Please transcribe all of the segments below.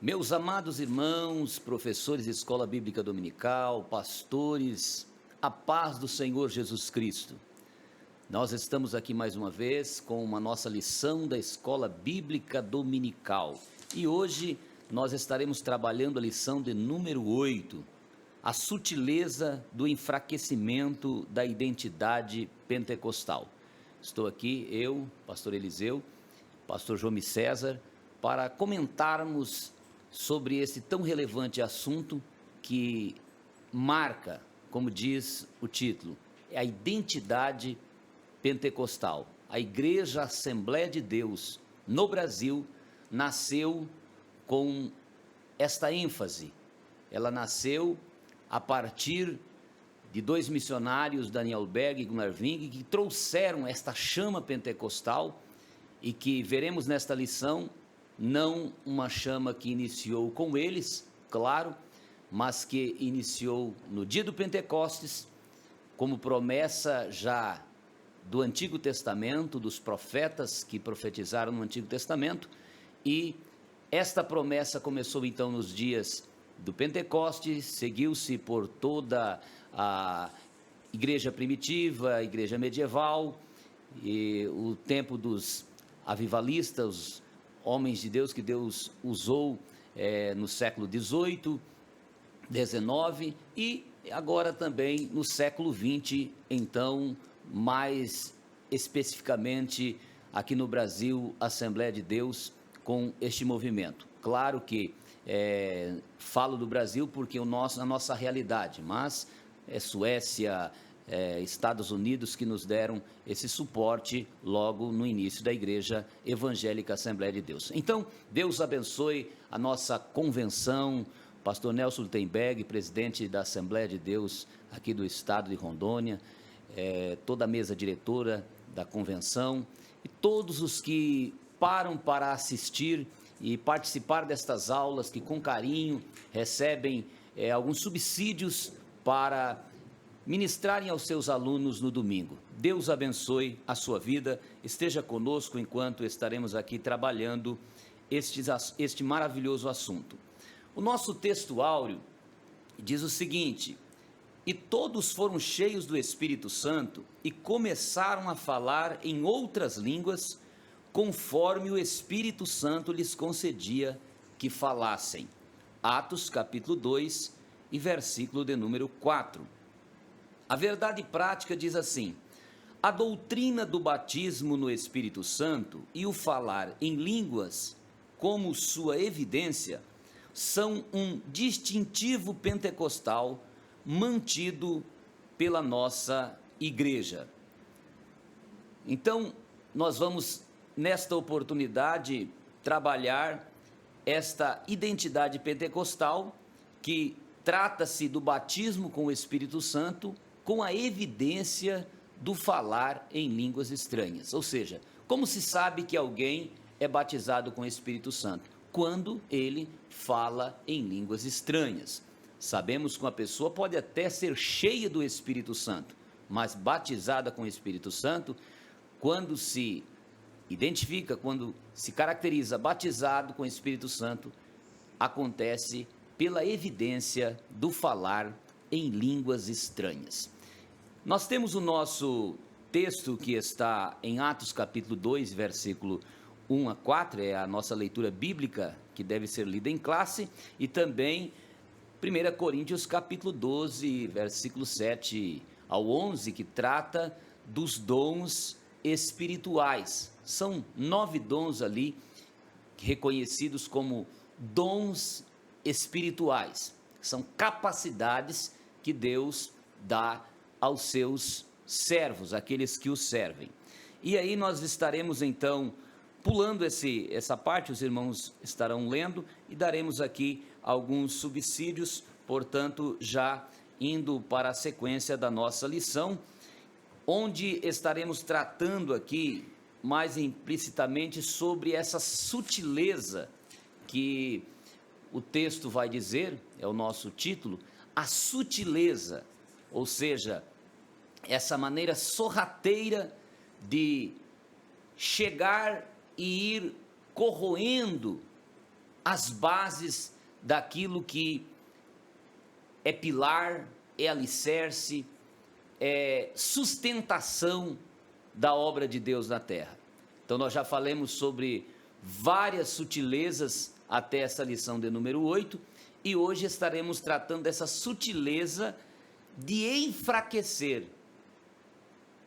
Meus amados irmãos, professores de Escola Bíblica Dominical, pastores, a paz do Senhor Jesus Cristo. Nós estamos aqui mais uma vez com uma nossa lição da Escola Bíblica Dominical. E hoje nós estaremos trabalhando a lição de número 8, a sutileza do enfraquecimento da identidade pentecostal. Estou aqui, eu, pastor Eliseu, pastor João César, para comentarmos sobre esse tão relevante assunto que marca, como diz o título, a identidade pentecostal. A Igreja Assembleia de Deus no Brasil nasceu com esta ênfase. Ela nasceu a partir de dois missionários, Daniel Berg e Gunnar Ving, que trouxeram esta chama pentecostal e que veremos nesta lição, não uma chama que iniciou com eles, claro, mas que iniciou no dia do Pentecostes, como promessa já do Antigo Testamento, dos profetas que profetizaram no Antigo Testamento, e esta promessa começou então nos dias do Pentecostes, seguiu-se por toda a igreja primitiva, a igreja medieval, e o tempo dos avivalistas, os homens de Deus que Deus usou no século XVIII, XIX e agora também no século XX, então mais especificamente aqui no Brasil, Assembleia de Deus com este movimento. Claro que falo do Brasil porque a nossa realidade, mas é Suécia, Estados Unidos que nos deram esse suporte logo no início da Igreja Evangélica Assembleia de Deus. Então, Deus abençoe a nossa convenção, pastor Nelson Lutemberg, presidente da Assembleia de Deus aqui do estado de Rondônia, toda a mesa diretora da convenção e todos os que param para assistir e participar destas aulas, que com carinho recebem alguns subsídios para ministrarem aos seus alunos no domingo. Deus abençoe a sua vida, esteja conosco enquanto estaremos aqui trabalhando este maravilhoso assunto. O nosso texto áureo diz o seguinte: e todos foram cheios do Espírito Santo e começaram a falar em outras línguas, conforme o Espírito Santo lhes concedia que falassem. Atos capítulo 2 e versículo de número 4. A verdade prática diz assim: a doutrina do batismo no Espírito Santo e o falar em línguas, como sua evidência, são um distintivo pentecostal mantido pela nossa igreja. Então, nós vamos, nesta oportunidade, trabalhar esta identidade pentecostal, que trata-se do batismo com o Espírito Santo, com a evidência do falar em línguas estranhas. Ou seja, como se sabe que alguém é batizado com o Espírito Santo? Quando ele fala em línguas estranhas. Sabemos que uma pessoa pode até ser cheia do Espírito Santo, mas batizada com o Espírito Santo, quando se identifica, quando se caracteriza batizado com o Espírito Santo, acontece pela evidência do falar em línguas estranhas. Nós temos o nosso texto que está em Atos capítulo 2, versículo 1 a 4, é a nossa leitura bíblica que deve ser lida em classe, e também 1 Coríntios capítulo 12, versículo 7 ao 11, que trata dos dons espirituais. São 9 dons ali reconhecidos como dons espirituais. São capacidades que Deus dá aos seus servos, aqueles que os servem. E aí nós estaremos então pulando essa parte, os irmãos estarão lendo e daremos aqui alguns subsídios, portanto, já indo para a sequência da nossa lição, onde estaremos tratando aqui mais implicitamente sobre essa sutileza que o texto vai dizer, é o nosso título, a sutileza, ou seja, essa maneira sorrateira de chegar e ir corroendo as bases daquilo que é pilar, é alicerce, é sustentação da obra de Deus na terra. Então nós já falamos sobre várias sutilezas até essa lição de número 8, e hoje estaremos tratando dessa sutileza de enfraquecer,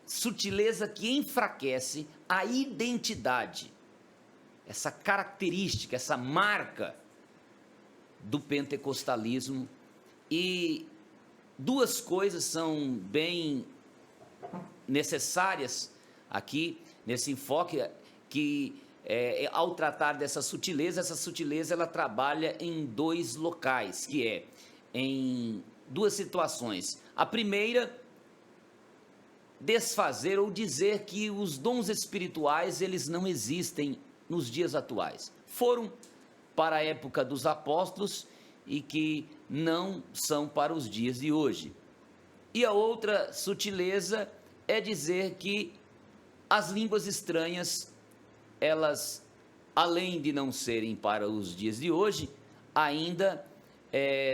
sutileza que enfraquece a identidade, essa característica, essa marca do pentecostalismo. E duas coisas são bem necessárias aqui nesse enfoque, que ao tratar dessa sutileza, essa sutileza ela trabalha em dois locais, que é em duas situações. A primeira, desfazer ou dizer que os dons espirituais eles não existem nos dias atuais. Foram para a época dos apóstolos e que não são para os dias de hoje. E a outra sutileza é dizer que as línguas estranhas, elas, além de não serem para os dias de hoje, ainda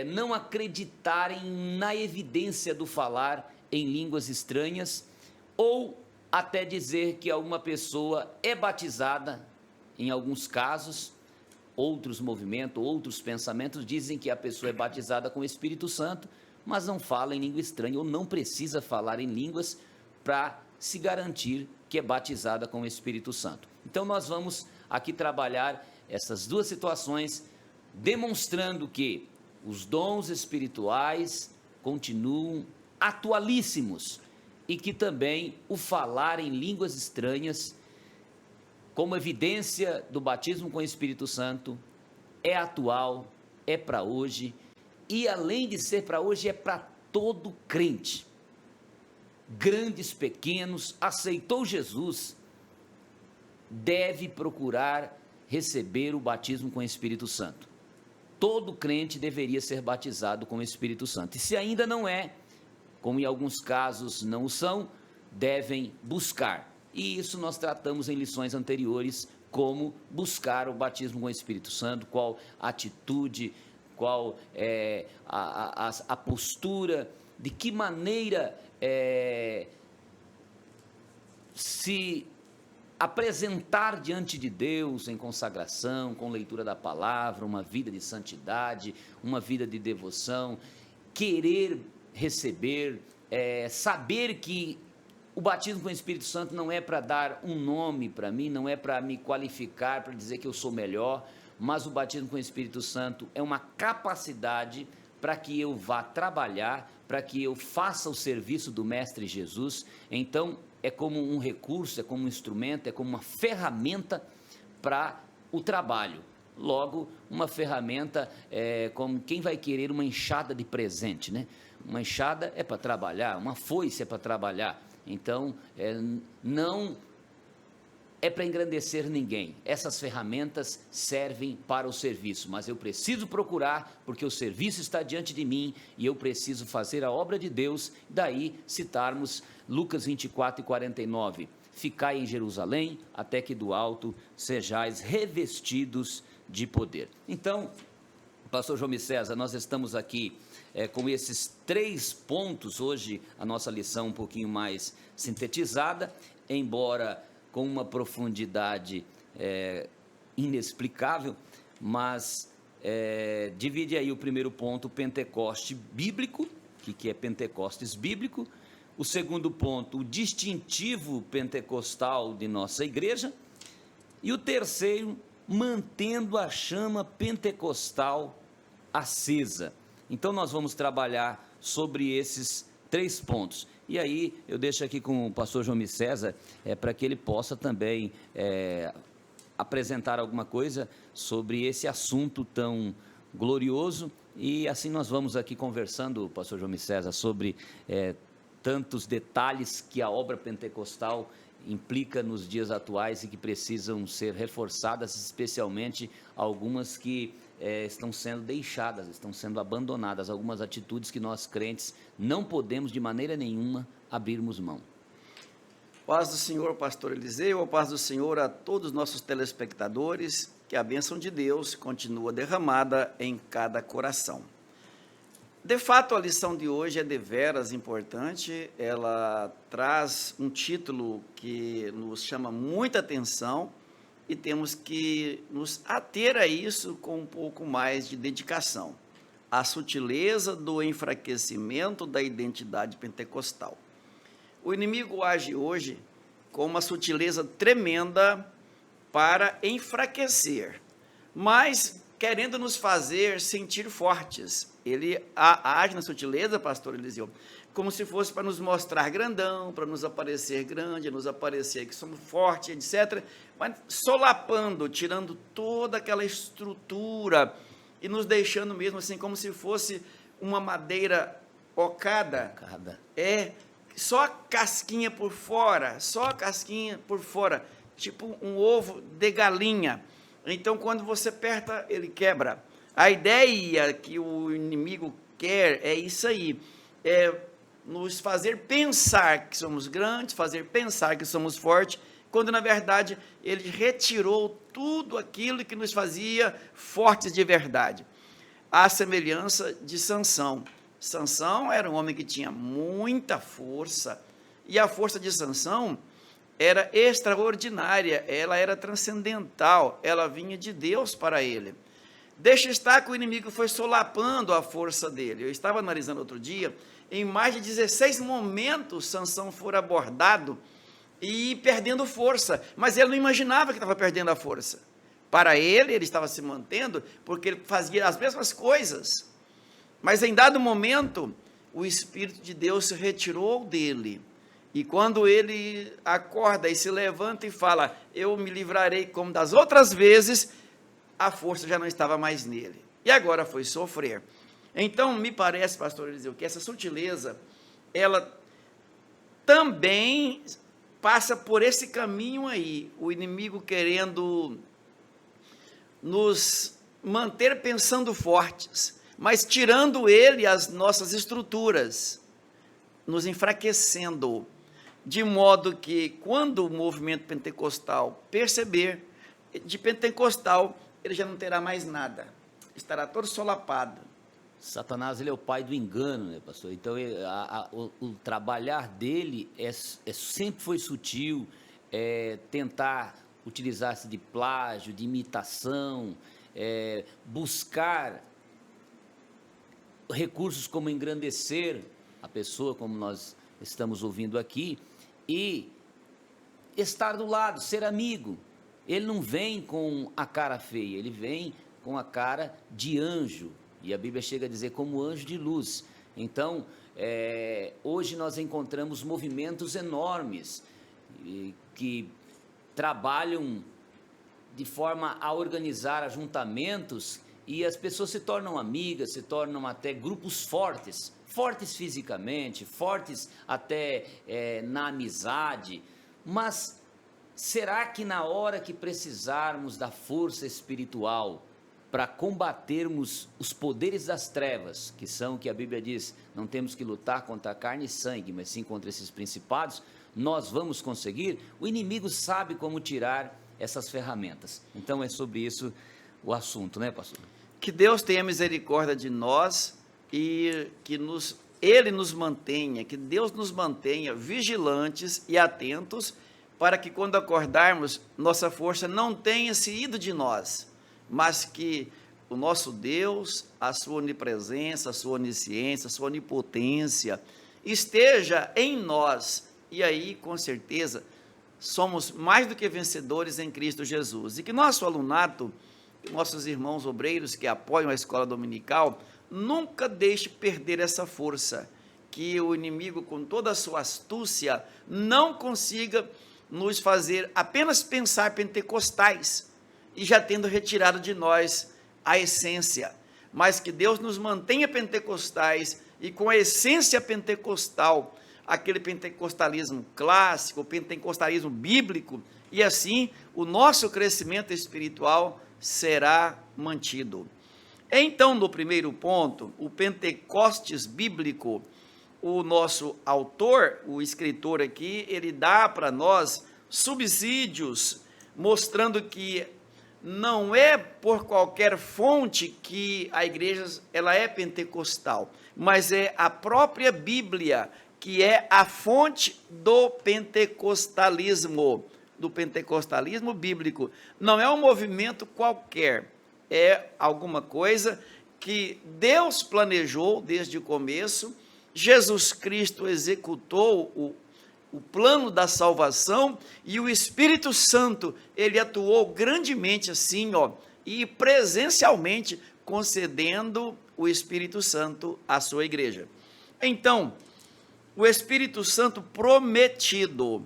não acreditarem na evidência do falar em línguas estranhas, ou até dizer que alguma pessoa é batizada, em alguns casos. Outros movimentos, outros pensamentos dizem que a pessoa é batizada com o Espírito Santo, mas não fala em língua estranha, ou não precisa falar em línguas para se garantir que é batizada com o Espírito Santo. Então nós vamos aqui trabalhar essas duas situações, demonstrando que os dons espirituais continuam atualíssimos e que também o falar em línguas estranhas, como evidência do batismo com o Espírito Santo, é atual, é para hoje, e além de ser para hoje, é para todo crente. Grandes, pequenos, aceitou Jesus, deve procurar receber o batismo com o Espírito Santo. Todo crente deveria ser batizado com o Espírito Santo. E se ainda não é, como em alguns casos não o são, devem buscar. E isso nós tratamos em lições anteriores, como buscar o batismo com o Espírito Santo, qual atitude, qual é a postura, de que maneira se apresentar diante de Deus em consagração, com leitura da palavra, uma vida de santidade, uma vida de devoção, querer receber, saber que o batismo com o Espírito Santo não é para dar um nome para mim, não é para me qualificar, para dizer que eu sou melhor, mas o batismo com o Espírito Santo é uma capacidade para que eu vá trabalhar, para que eu faça o serviço do Mestre Jesus. Então, é como um recurso, é como um instrumento, é como uma ferramenta para o trabalho. Logo, uma ferramenta como quem vai querer uma enxada de presente, né? Uma enxada é para trabalhar, uma foice é para trabalhar. Então, não é para engrandecer ninguém. Essas ferramentas servem para o serviço, mas eu preciso procurar, porque o serviço está diante de mim e eu preciso fazer a obra de Deus. Daí citarmos Lucas 24:49. Ficai em Jerusalém, até que do alto sejais revestidos de poder. Então, pastor João César, nós estamos aqui com esses 3 pontos, hoje a nossa lição um pouquinho mais sintetizada, embora com uma profundidade inexplicável, mas divide aí o primeiro ponto, Pentecoste bíblico, o que é Pentecostes bíblico, o segundo ponto, o distintivo pentecostal de nossa igreja, e o terceiro, mantendo a chama pentecostal acesa. Então nós vamos trabalhar sobre esses 3 pontos. E aí eu deixo aqui com o pastor João César, para que ele possa também apresentar alguma coisa sobre esse assunto tão glorioso, e assim nós vamos aqui conversando, pastor João César, sobre tantos detalhes que a obra pentecostal implica nos dias atuais e que precisam ser reforçadas, especialmente algumas que estão sendo deixadas, estão sendo abandonadas, algumas atitudes que nós crentes não podemos de maneira nenhuma abrirmos mão. Paz do Senhor, pastor Eliseu, a paz do Senhor a todos os nossos telespectadores. que a bênção de Deus continua derramada em cada coração. De fato, a lição de hoje é deveras importante, ela traz um título que nos chama muita atenção e temos que nos ater a isso com um pouco mais de dedicação. A sutileza do enfraquecimento da identidade pentecostal. O inimigo age hoje com uma sutileza tremenda para enfraquecer, mas querendo nos fazer sentir fortes. Ele age na sutileza, pastor Eliseu, como se fosse para nos mostrar grandão, para nos aparecer grande, nos aparecer que somos fortes, etc., mas solapando, tirando toda aquela estrutura e nos deixando mesmo assim como se fosse uma madeira ocada. Só a casquinha por fora, tipo um ovo de galinha. Então, quando você aperta, ele quebra. A ideia que o inimigo quer é isso aí, é nos fazer pensar que somos grandes, fazer pensar que somos fortes, quando na verdade ele retirou tudo aquilo que nos fazia fortes de verdade. À semelhança de Sansão. Sansão era um homem que tinha muita força, e a força de Sansão era extraordinária, ela era transcendental, ela vinha de Deus para ele. Deixa estar que o inimigo foi solapando a força dele. Eu estava analisando outro dia, em mais de 16 momentos Sansão foi abordado e perdendo força, mas ele não imaginava que estava perdendo a força. Para ele estava se mantendo porque ele fazia as mesmas coisas. Mas em dado momento, o Espírito de Deus se retirou dele. E quando ele acorda e se levanta e fala, eu me livrarei como das outras vezes, a força já não estava mais nele. E agora foi sofrer. Então, me parece, pastor Eliseu, que essa sutileza, ela também passa por esse caminho aí. O inimigo querendo nos manter pensando fortes, mas tirando ele as nossas estruturas, nos enfraquecendo, de modo que quando o movimento pentecostal perceber, de pentecostal ele já não terá mais nada, estará todo solapado. Satanás, ele é o pai do engano, né, pastor? Então, o trabalhar dele sempre foi sutil, tentar utilizar-se de plágio, de imitação, buscar recursos como engrandecer a pessoa, como nós estamos ouvindo aqui, e estar do lado, ser amigo. Ele não vem com a cara feia, ele vem com a cara de anjo, e a Bíblia chega a dizer como anjo de luz. Então, hoje nós encontramos movimentos enormes que trabalham de forma a organizar ajuntamentos, e as pessoas se tornam amigas, se tornam até grupos fortes fisicamente, fortes até na amizade, mas será que na hora que precisarmos da força espiritual para combatermos os poderes das trevas, que são, que a Bíblia diz, não temos que lutar contra a carne e sangue, mas sim contra esses principados, nós vamos conseguir? O inimigo sabe como tirar essas ferramentas. Então é sobre isso o assunto, né, pastor? Que Deus tenha misericórdia de nós e que Ele nos mantenha, que Deus nos mantenha vigilantes e atentos, para que quando acordarmos, nossa força não tenha se ido de nós, mas que o nosso Deus, a sua onipresença, a sua onisciência, a sua onipotência, esteja em nós, e aí, com certeza, somos mais do que vencedores em Cristo Jesus, e que nosso alunato, nossos irmãos obreiros que apoiam a escola dominical, nunca deixe perder essa força, que o inimigo, com toda a sua astúcia, não consiga nos fazer apenas pensar pentecostais, e já tendo retirado de nós a essência, mas que Deus nos mantenha pentecostais, e com a essência pentecostal, aquele pentecostalismo clássico, o pentecostalismo bíblico, e assim o nosso crescimento espiritual será mantido. Então, no primeiro ponto, o Pentecostes bíblico, o nosso autor, o escritor aqui, ele dá para nós subsídios, mostrando que não é por qualquer fonte que a igreja ela é pentecostal, mas é a própria Bíblia que é a fonte do pentecostalismo bíblico. Não é um movimento qualquer, é alguma coisa que Deus planejou desde o começo. Jesus Cristo executou o plano da salvação, e o Espírito Santo, ele atuou grandemente assim, e presencialmente concedendo o Espírito Santo à sua igreja. Então, o Espírito Santo prometido.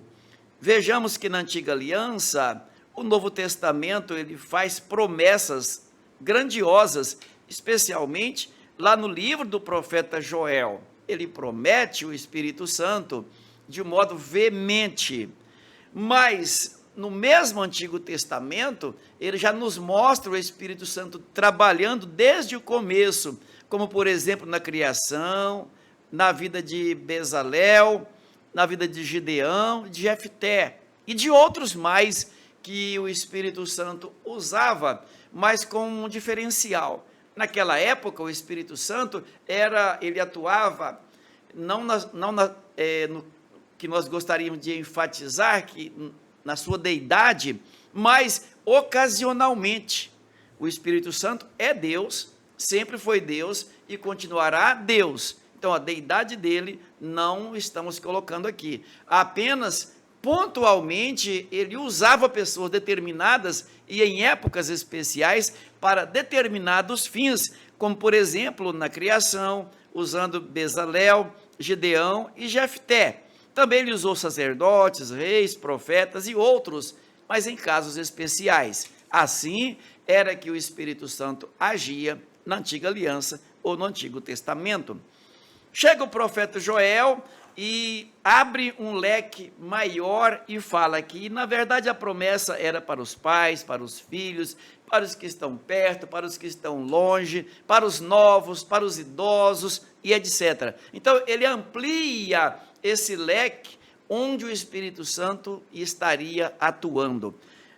Vejamos que na Antiga Aliança, o Novo Testamento, ele faz promessas grandiosas, especialmente lá no livro do profeta Joel. Ele promete o Espírito Santo de um modo veemente, mas no mesmo Antigo Testamento, ele já nos mostra o Espírito Santo trabalhando desde o começo, como por exemplo na criação, na vida de Bezalel, na vida de Gideão, de Jefté e de outros mais que o Espírito Santo usava, mas com um diferencial. Naquela época, o Espírito Santo ele atuava não no que nós gostaríamos de enfatizar, que na sua deidade, mas ocasionalmente. O Espírito Santo é Deus, sempre foi Deus e continuará Deus. Então, a deidade dele não estamos colocando aqui. Apenas, pontualmente, ele usava pessoas determinadas e em épocas especiais para determinados fins, como, por exemplo, na criação, usando Bezalel, Gideão e Jefté. Também ele usou sacerdotes, reis, profetas e outros, mas em casos especiais. Assim era que o Espírito Santo agia na Antiga Aliança ou no Antigo Testamento. Chega o profeta Joel e abre um leque maior e fala que, na verdade, a promessa era para os pais, para os filhos, para os que estão perto, para os que estão longe, para os novos, para os idosos e etc. Então, ele amplia esse leque onde o Espírito Santo estaria atuando.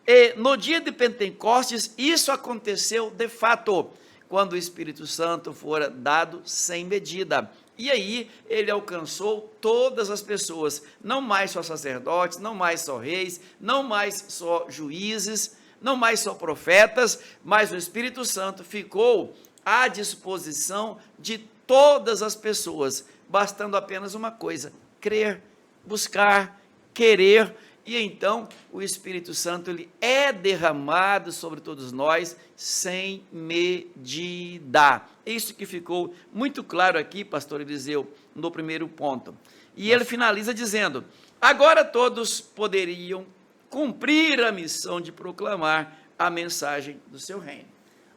E no dia de Pentecostes, isso aconteceu de fato, quando o Espírito Santo fora dado sem medida. E aí ele alcançou todas as pessoas, não mais só sacerdotes, não mais só reis, não mais só juízes, não mais só profetas, mas o Espírito Santo ficou à disposição de todas as pessoas, bastando apenas uma coisa: crer, buscar, querer, e então o Espírito Santo ele é derramado sobre todos nós sem medida. Isso que ficou muito claro aqui, pastor Eliseu, no primeiro ponto. E ele finaliza dizendo: agora todos poderiam cumprir a missão de proclamar a mensagem do seu reino.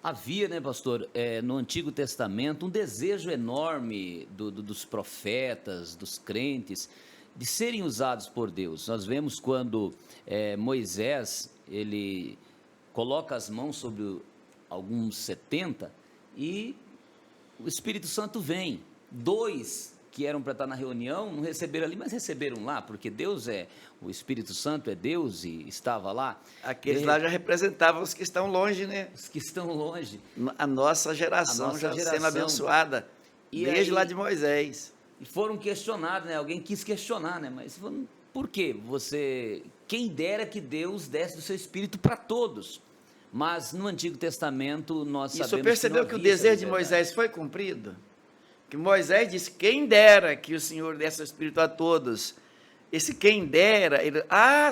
Havia, né, pastor, no Antigo Testamento, um desejo enorme dos profetas, dos crentes, de serem usados por Deus. Nós vemos quando Moisés, ele coloca as mãos sobre alguns 70 e o Espírito Santo vem. 2 que eram para estar na reunião não receberam ali, mas receberam lá, porque o Espírito Santo é Deus e estava lá. Aqueles lá já representavam os que estão longe, né? Os que estão longe. A nossa geração já sendo abençoada, desde aí, lá de Moisés. E foram questionados, né? Alguém quis questionar, né? Mas por quê? Quem dera que Deus desse do seu Espírito para todos. Mas no Antigo Testamento nós sabemos que Isso percebeu que o desejo de Moisés foi cumprido? Que Moisés disse: quem dera que o Senhor desse o Espírito a todos. Esse quem dera,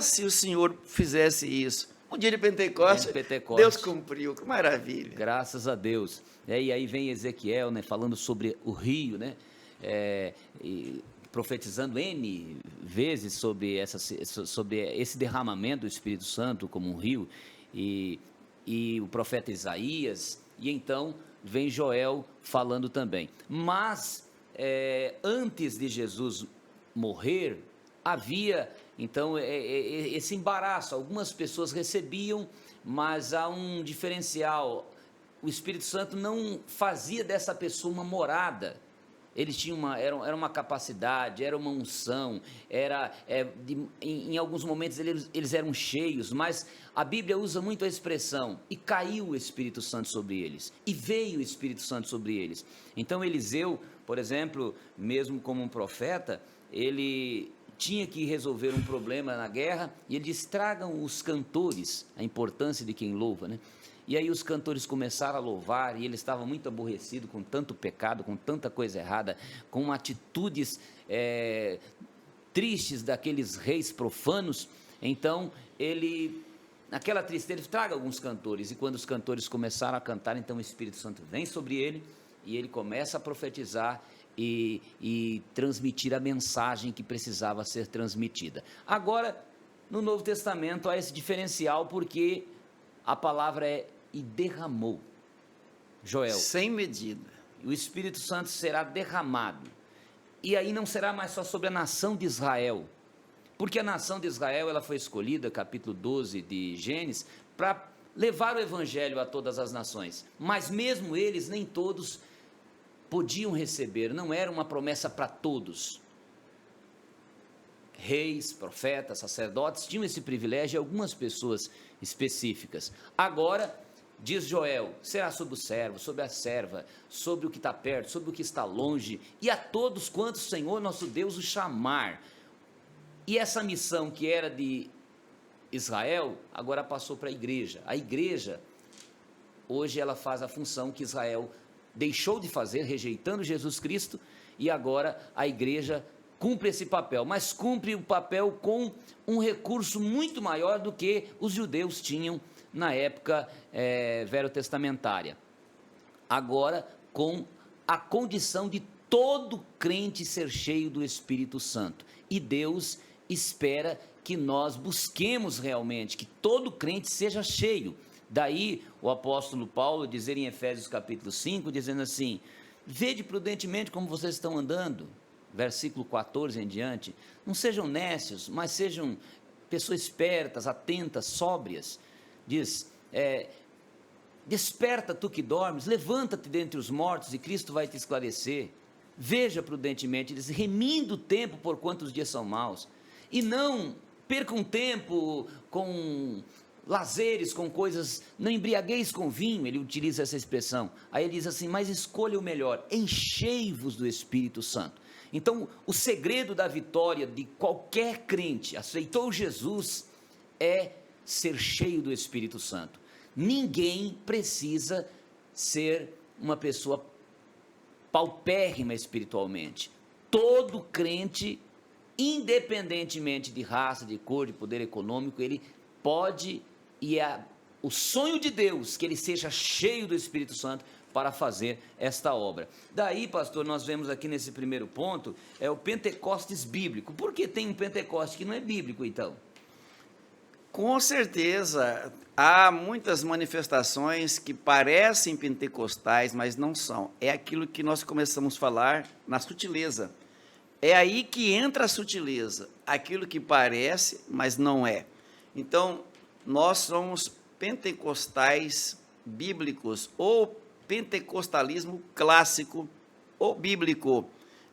se o Senhor fizesse isso. Um dia de Pentecostes, Deus cumpriu, que maravilha. Graças a Deus. E aí vem Ezequiel, né, falando sobre o rio, né? Profetizando N vezes sobre esse derramamento do Espírito Santo como um rio, e o profeta Isaías, e então vem Joel falando também. Mas antes de Jesus morrer, havia então esse embaraço. Algumas pessoas recebiam, mas há um diferencial: o Espírito Santo não fazia dessa pessoa uma morada. Eles tinham era uma capacidade, era uma unção, em alguns momentos eles eram cheios, mas a Bíblia usa muito a expressão, e caiu o Espírito Santo sobre eles, e veio o Espírito Santo sobre eles. Então Eliseu, por exemplo, mesmo como um profeta, ele tinha que resolver um problema na guerra, e ele diz, tragam os cantores, a importância de quem louva, né? E aí os cantores começaram a louvar, e ele estava muito aborrecido com tanto pecado, com tanta coisa errada, com atitudes tristes daqueles reis profanos. Então ele, naquela tristeza, ele traga alguns cantores, e quando os cantores começaram a cantar, então o Espírito Santo vem sobre ele, e ele começa a profetizar e transmitir a mensagem que precisava ser transmitida. Agora, no Novo Testamento há esse diferencial, porque a palavra é e derramou. Joel. Sem medida. O Espírito Santo será derramado. E aí não será mais só sobre a nação de Israel. Porque a nação de Israel, ela foi escolhida, capítulo 12 de Gênesis, para levar o evangelho a todas as nações. Mas mesmo eles, nem todos podiam receber. Não era uma promessa para todos. Reis, profetas, sacerdotes tinham esse privilégio, e algumas pessoas específicas. Agora, diz Joel, será sobre o servo, sobre a serva, sobre o que está perto, sobre o que está longe, e a todos quantos o Senhor nosso Deus o chamar. E essa missão que era de Israel, agora passou para a igreja. A igreja, hoje ela faz a função que Israel deixou de fazer, rejeitando Jesus Cristo, e agora a igreja cumpre esse papel, mas cumpre o papel com um recurso muito maior do que os judeus tinham na época verotestamentária. Agora, com a condição de todo crente ser cheio do Espírito Santo. E Deus espera que nós busquemos realmente, que todo crente seja cheio. Daí o apóstolo Paulo dizer em Efésios capítulo 5, dizendo assim, vede prudentemente como vocês estão andando, versículo 14 em diante, não sejam nécios, mas sejam pessoas espertas, atentas, sóbrias. Diz, desperta tu que dormes, levanta-te dentre os mortos e Cristo vai te esclarecer. Veja prudentemente, diz, remindo o tempo por quantos dias são maus, e não percam tempo com lazeres, com coisas, não embriagueis com vinho, ele utiliza essa expressão. Aí ele diz assim, mas escolha o melhor, enchei-vos do Espírito Santo. Então, o segredo da vitória de qualquer crente, aceitou Jesus, é ser cheio do Espírito Santo. Ninguém precisa ser uma pessoa paupérrima espiritualmente. Todo crente, independentemente de raça, de cor, de poder econômico, ele pode, e é o sonho de Deus, que ele seja cheio do Espírito Santo para fazer esta obra. Daí, pastor, nós vemos aqui nesse primeiro ponto, o Pentecostes bíblico. Por que tem um Pentecoste que não é bíblico, então? Com certeza, há muitas manifestações que parecem pentecostais, mas não são. É aquilo que nós começamos a falar na sutileza. É aí que entra a sutileza, aquilo que parece, mas não é. Então, nós somos pentecostais bíblicos, ou pentecostalismo clássico ou bíblico,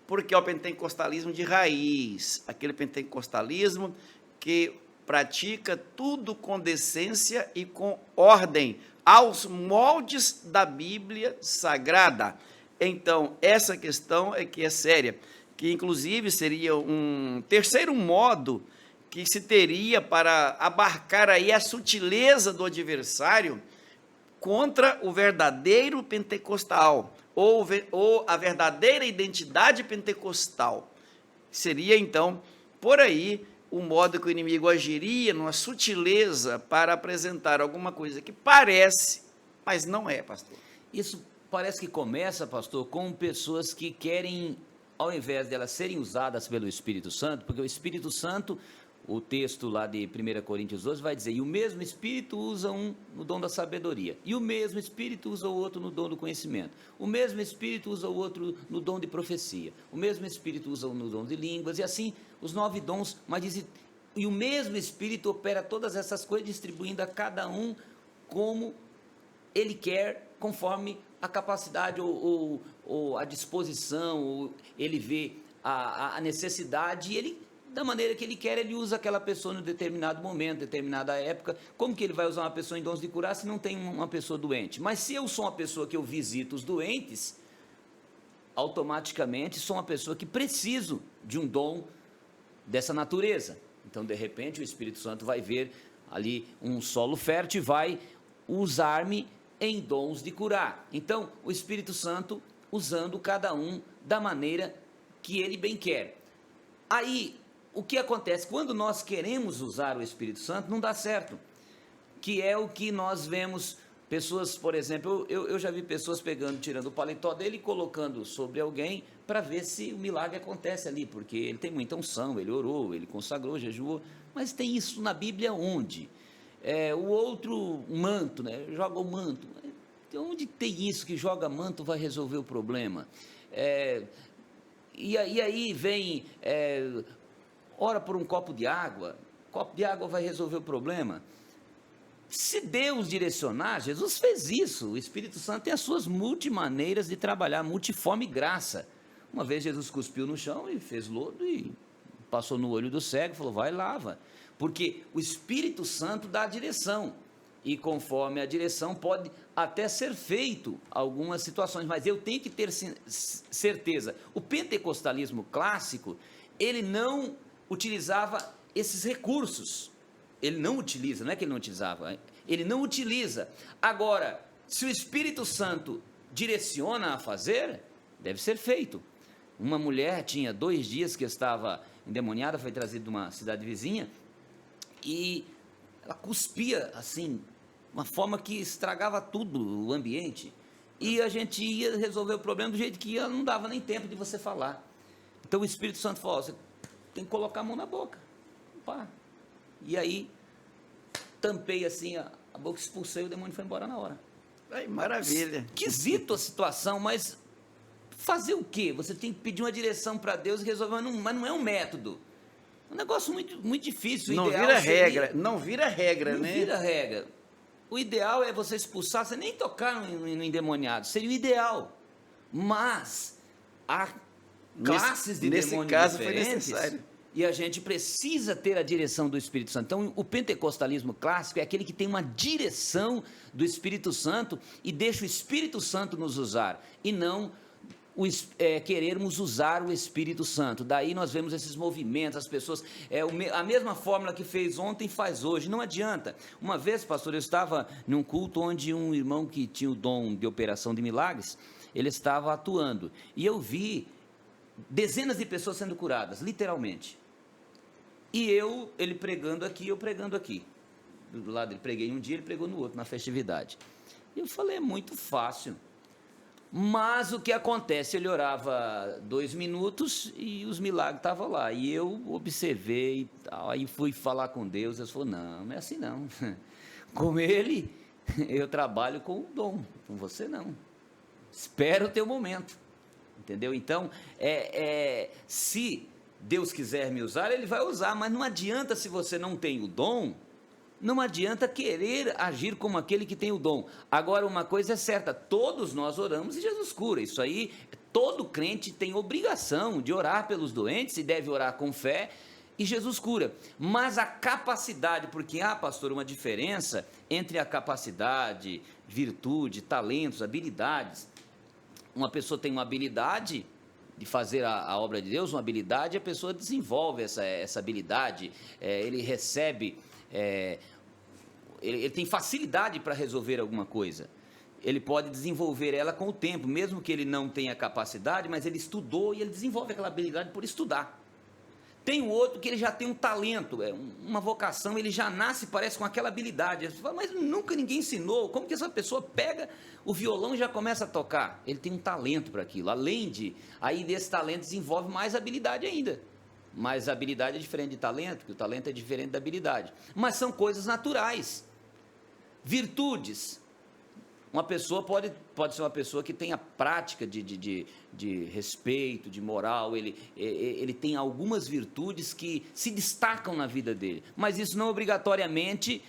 porque é o pentecostalismo de raiz, aquele pentecostalismo que pratica tudo com decência e com ordem, aos moldes da Bíblia Sagrada. Então, essa questão é que é séria, que inclusive seria um terceiro modo que se teria para abarcar aí a sutileza do adversário contra o verdadeiro pentecostal, ou a verdadeira identidade pentecostal. Seria, então, por aí, o modo que o inimigo agiria numa sutileza para apresentar alguma coisa que parece, mas não é, pastor. Isso parece que começa, pastor, com pessoas que querem, ao invés de elas serem usadas pelo Espírito Santo, porque o Espírito Santo, o texto lá de 1 Coríntios 12 vai dizer, e o mesmo Espírito usa um no dom da sabedoria, e o mesmo Espírito usa o outro no dom do conhecimento, o mesmo Espírito usa o outro no dom de profecia, o mesmo Espírito usa no dom de línguas, e assim, os 9 dons, mas diz, e o mesmo Espírito opera todas essas coisas, distribuindo a cada um como ele quer, conforme a capacidade ou ou a disposição, ou ele vê a necessidade, e ele, da maneira que ele quer, ele usa aquela pessoa em determinado momento, determinada época. Como que ele vai usar uma pessoa em dons de curar se não tem uma pessoa doente? Mas se eu sou uma pessoa que eu visito os doentes, automaticamente sou uma pessoa que preciso de um dom dessa natureza. Então, de repente, o Espírito Santo vai ver ali um solo fértil e vai usar-me em dons de curar. Então, o Espírito Santo usando cada um da maneira que ele bem quer. Aí, o que acontece? Quando nós queremos usar o Espírito Santo, não dá certo. Que é o que nós vemos pessoas, por exemplo, eu já vi pessoas tirando o paletó dele e colocando sobre alguém para ver se o milagre acontece ali, porque ele tem muita unção, ele orou, ele consagrou, jejuou, mas tem isso na Bíblia onde? O outro, manto, né? Joga o manto. Onde tem isso que joga manto vai resolver o problema? E aí vem, ora por um copo de água vai resolver o problema? Se Deus direcionar, Jesus fez isso, o Espírito Santo tem as suas multimaneiras de trabalhar, multiforme graça. Uma vez Jesus cuspiu no chão e fez lodo e passou no olho do cego, falou, vai e lava, porque o Espírito Santo dá a direção, e conforme a direção pode até ser feito algumas situações, mas eu tenho que ter certeza. O pentecostalismo clássico, ele não utilizava esses recursos. Ele não utiliza, não é que ele não utilizava, ele não utiliza. Agora, se o Espírito Santo direciona a fazer, deve ser feito. Uma mulher tinha 2 dias que estava endemoniada, foi trazida de uma cidade vizinha, e ela cuspia assim, uma forma que estragava tudo o ambiente, e a gente ia resolver o problema do jeito que ia, não dava nem tempo de você falar. Então o Espírito Santo falou, você tem que colocar a mão na boca, pá. E aí, tampei assim a boca, expulsei, o demônio foi embora na hora. Ai, maravilha. Esquisito a situação, mas fazer o quê? Você tem que pedir uma direção para Deus e resolver, mas não é um método. É um negócio muito, muito difícil. Não vira regra, não vira regra, né? Não vira regra. O ideal é você expulsar, você nem tocar no endemoniado, seria o ideal. Mas há classes de demônios caso diferentes. Foi necessário. E a gente precisa ter a direção do Espírito Santo. Então, o pentecostalismo clássico é aquele que tem uma direção do Espírito Santo e deixa o Espírito Santo nos usar, e não querermos usar o Espírito Santo. Daí nós vemos esses movimentos, as pessoas, a mesma fórmula que fez ontem faz hoje, não adianta. Uma vez, pastor, eu estava num culto onde um irmão que tinha o dom de operação de milagres, ele estava atuando, e eu vi dezenas de pessoas sendo curadas, literalmente. E ele pregando aqui, eu pregando aqui. Do lado ele preguei um dia, ele pregou no outro, na festividade. E eu falei, é muito fácil. Mas o que acontece? Ele orava 2 minutos e os milagres estavam lá. E eu observei, aí fui falar com Deus, Deus falou, não é assim não. Com ele, eu trabalho com o dom, com você não. Espera o teu momento. Entendeu? Então, se Deus quiser me usar, Ele vai usar, mas não adianta, se você não tem o dom, não adianta querer agir como aquele que tem o dom. Agora, uma coisa é certa, todos nós oramos e Jesus cura, isso aí, todo crente tem obrigação de orar pelos doentes, e deve orar com fé, e Jesus cura, mas a capacidade, porque há, pastor, uma diferença entre a capacidade, virtude, talentos, habilidades. Uma pessoa tem uma habilidade de fazer a obra de Deus, uma habilidade, a pessoa desenvolve essa habilidade, ele recebe, ele tem facilidade para resolver alguma coisa, ele pode desenvolver ela com o tempo, mesmo que ele não tenha capacidade, mas ele estudou e ele desenvolve aquela habilidade por estudar. Tem o outro que ele já tem um talento, uma vocação, ele já nasce, parece, com aquela habilidade. Você fala, mas nunca ninguém ensinou. Como que essa pessoa pega o violão e já começa a tocar? Ele tem um talento para aquilo. Aí desse talento desenvolve mais habilidade ainda. Mas a habilidade é diferente de talento, porque o talento é diferente da habilidade. Mas são coisas naturais. Virtudes. Uma pessoa pode ser uma pessoa que tenha prática de respeito, de moral, ele tem algumas virtudes que se destacam na vida dele, mas isso não obrigatoriamente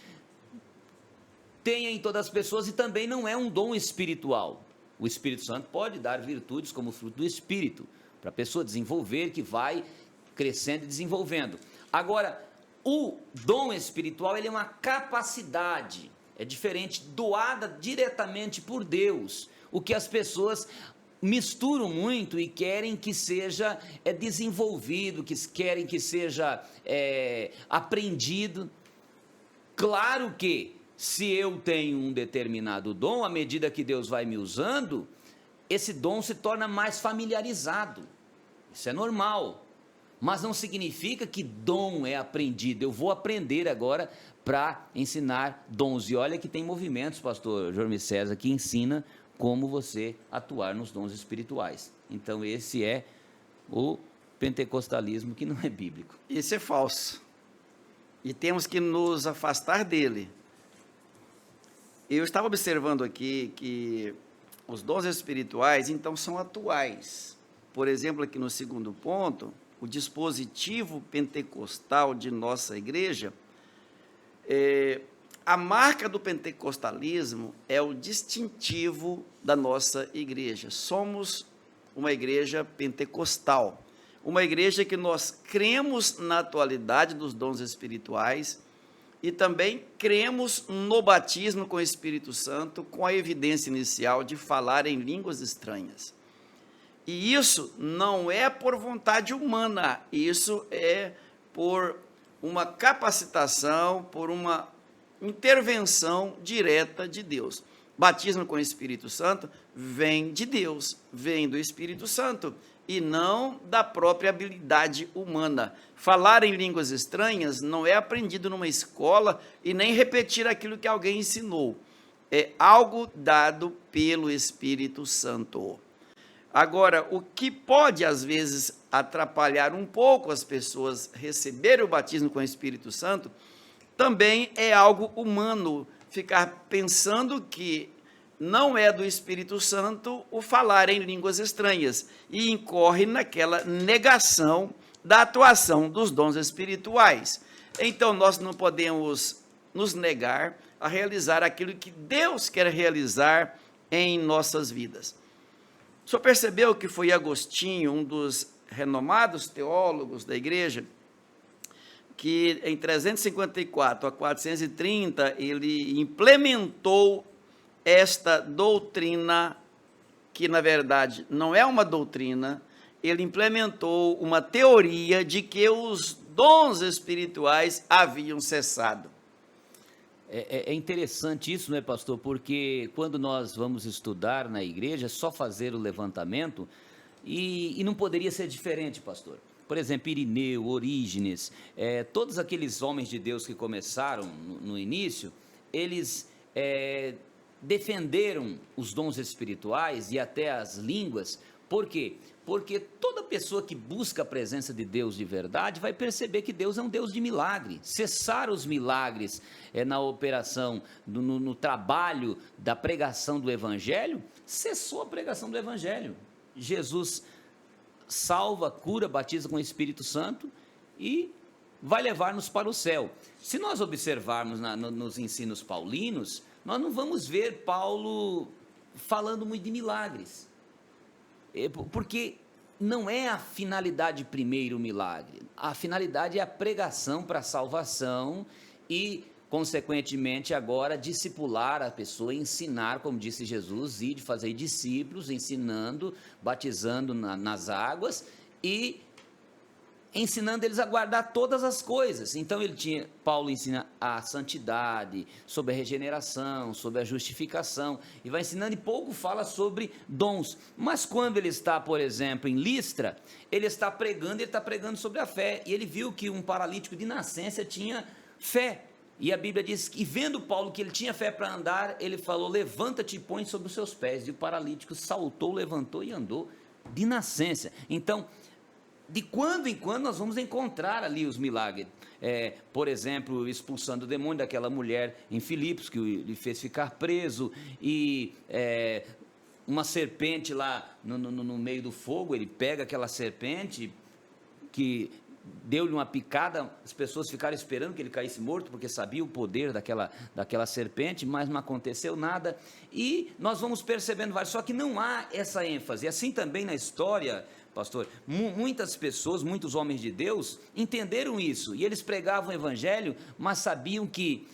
tem em todas as pessoas, e também não é um dom espiritual. O Espírito Santo pode dar virtudes como fruto do Espírito, para a pessoa desenvolver, que vai crescendo e desenvolvendo. Agora, o dom espiritual, ele é uma capacidade, é diferente, doada diretamente por Deus, o que as pessoas misturam muito e querem que seja desenvolvido, que querem que seja aprendido. Claro que, se eu tenho um determinado dom, à medida que Deus vai me usando, esse dom se torna mais familiarizado, isso é normal, mas não significa que dom é aprendido. Eu vou aprender agora para ensinar dons, e olha que tem movimentos, pastor Jormi César, que ensina como você atuar nos dons espirituais. Então esse é o pentecostalismo que não é bíblico. Esse é falso, e temos que nos afastar dele. Eu estava observando aqui que os dons espirituais, então, são atuais. Por exemplo, aqui no segundo ponto, o dispositivo pentecostal de nossa igreja, a marca do pentecostalismo é o distintivo da nossa igreja. Somos uma igreja pentecostal, uma igreja que nós cremos na atualidade dos dons espirituais e também cremos no batismo com o Espírito Santo, com a evidência inicial de falar em línguas estranhas. E isso não é por vontade humana, isso é por uma capacitação, por uma intervenção direta de Deus. Batismo com o Espírito Santo vem de Deus, vem do Espírito Santo, e não da própria habilidade humana. Falar em línguas estranhas não é aprendido numa escola e nem repetir aquilo que alguém ensinou. É algo dado pelo Espírito Santo. Agora, o que pode, às vezes, atrapalhar um pouco as pessoas receberem o batismo com o Espírito Santo, também é algo humano, ficar pensando que não é do Espírito Santo o falar em línguas estranhas, e incorre naquela negação da atuação dos dons espirituais. Então, nós não podemos nos negar a realizar aquilo que Deus quer realizar em nossas vidas. O senhor percebeu que foi Agostinho, um dos renomados teólogos da igreja, que em 354 a 430, ele implementou esta doutrina, que na verdade não é uma doutrina, ele implementou uma teoria de que os dons espirituais haviam cessado. É interessante isso, não é, pastor? Porque quando nós vamos estudar na igreja, é só fazer o levantamento, e não poderia ser diferente, pastor. Por exemplo, Irineu, Orígenes, todos aqueles homens de Deus que começaram no início, eles defenderam os dons espirituais e até as línguas. Por quê? Porque toda pessoa que busca a presença de Deus de verdade vai perceber que Deus é um Deus de milagre. Cessar os milagres na operação, no trabalho da pregação do Evangelho, cessou a pregação do Evangelho. Jesus salva, cura, batiza com o Espírito Santo e vai levar-nos para o céu. Se nós observarmos nos ensinos paulinos, nós não vamos ver Paulo falando muito de milagres, porque não é a finalidade primeiro o milagre, a finalidade é a pregação para a salvação e, consequentemente, agora discipular a pessoa, ensinar, como disse Jesus, e de fazer discípulos, ensinando, batizando nas águas e ensinando eles a guardar todas as coisas. Então Paulo ensina a santidade, sobre a regeneração, sobre a justificação, e vai ensinando, e pouco fala sobre dons. Mas quando ele está, por exemplo, em Listra, ele está pregando sobre a fé, e ele viu que um paralítico de nascença tinha fé, e a Bíblia diz que, vendo Paulo que ele tinha fé para andar, ele falou: levanta-te e põe sobre os seus pés, e o paralítico saltou, levantou e andou de nascença. Então, de quando em quando nós vamos encontrar ali os milagres, por exemplo, expulsando o demônio daquela mulher em Filipos, que lhe fez ficar preso, e uma serpente lá no meio do fogo, ele pega aquela serpente que deu-lhe uma picada, as pessoas ficaram esperando que ele caísse morto, porque sabia o poder daquela serpente, mas não aconteceu nada, e nós vamos percebendo vários, só que não há essa ênfase, assim também na história, pastor, muitas pessoas, muitos homens de Deus, entenderam isso, e eles pregavam o evangelho, mas sabiam que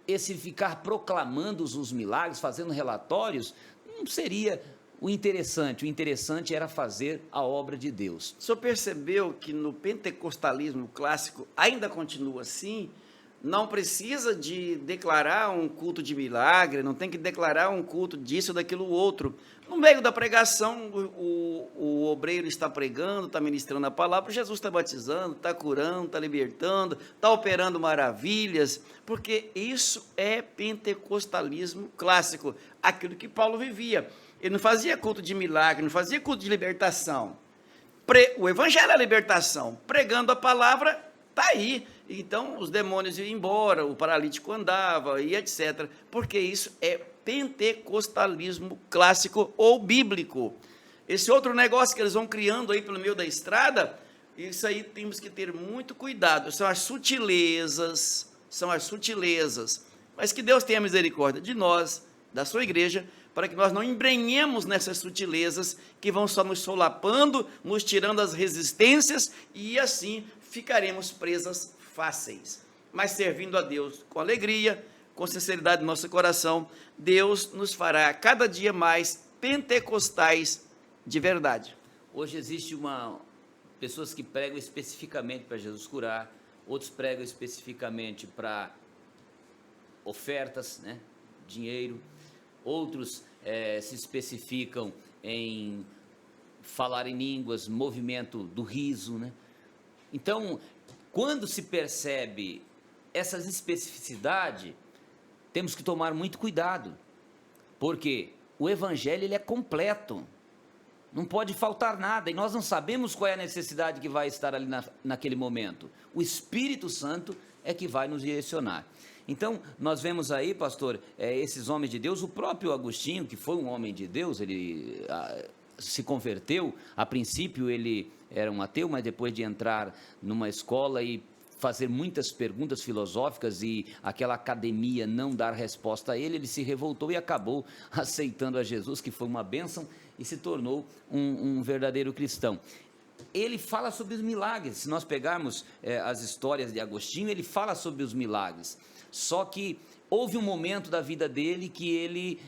esse ficar proclamando os milagres, fazendo relatórios, não seria o interessante era fazer a obra de Deus. O senhor percebeu que no pentecostalismo clássico ainda continua assim? Não precisa de declarar um culto de milagre, não tem que declarar um culto disso, daquilo, outro. No meio da pregação, o obreiro está pregando, está ministrando a palavra, Jesus está batizando, está curando, está libertando, está operando maravilhas, porque isso é pentecostalismo clássico, aquilo que Paulo vivia. Ele não fazia culto de milagre, não fazia culto de libertação. O evangelho é a libertação. Pregando a palavra, está aí. Então, os demônios iam embora, o paralítico andava e etc. Porque isso é pentecostalismo clássico ou bíblico. Esse outro negócio que eles vão criando aí pelo meio da estrada, isso aí temos que ter muito cuidado. São as sutilezas. Mas que Deus tenha misericórdia de nós, da sua igreja, para que nós não embrenhemos nessas sutilezas que vão só nos solapando, nos tirando as resistências e assim ficaremos presas fáceis. Mas servindo a Deus com alegria, com sinceridade no nosso coração, Deus nos fará cada dia mais pentecostais de verdade. Hoje existe pessoas que pregam especificamente para Jesus curar, outros pregam especificamente para ofertas, né, dinheiro. Outros se especificam em falar em línguas, movimento do riso, né? Então, quando se percebe essas especificidades, temos que tomar muito cuidado, porque o evangelho ele é completo, não pode faltar nada, e nós não sabemos qual é a necessidade que vai estar ali naquele momento. O Espírito Santo é que vai nos direcionar. Então, nós vemos aí, pastor, esses homens de Deus, o próprio Agostinho, que foi um homem de Deus, ele se converteu, a princípio ele era um ateu, mas depois de entrar numa escola e fazer muitas perguntas filosóficas e aquela academia não dar resposta a ele, ele se revoltou e acabou aceitando a Jesus, que foi uma bênção, e se tornou um verdadeiro cristão. Ele fala sobre os milagres, se nós pegarmos as histórias de Agostinho, ele fala sobre os milagres. Só que houve um momento da vida dele que ele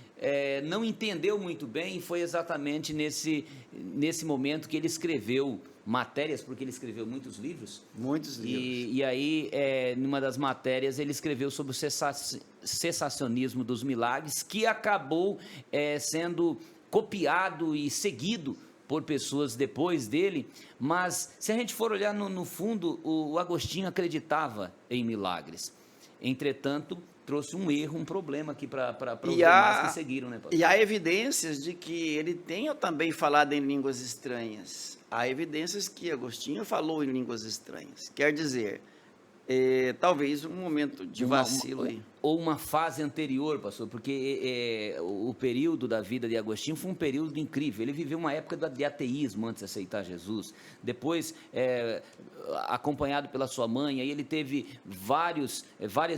não entendeu muito bem, e foi exatamente nesse momento que ele escreveu matérias, porque ele escreveu muitos livros. Muitos livros. E aí, numa das matérias, ele escreveu sobre o cessacionismo dos milagres, que acabou sendo copiado e seguido por pessoas depois dele, mas se a gente for olhar no fundo, o Agostinho acreditava em milagres. Entretanto, trouxe um erro, um problema aqui para os demais que seguiram, né, pastor? E há evidências de que ele tenha também falado em línguas estranhas. Há evidências que Agostinho falou em línguas estranhas. Quer dizer, talvez um momento de vacilo aí. Ou uma fase anterior, pastor, porque o período da vida de Agostinho foi um período incrível. Ele viveu uma época de ateísmo antes de aceitar Jesus. Depois, acompanhado pela sua mãe, aí ele teve várias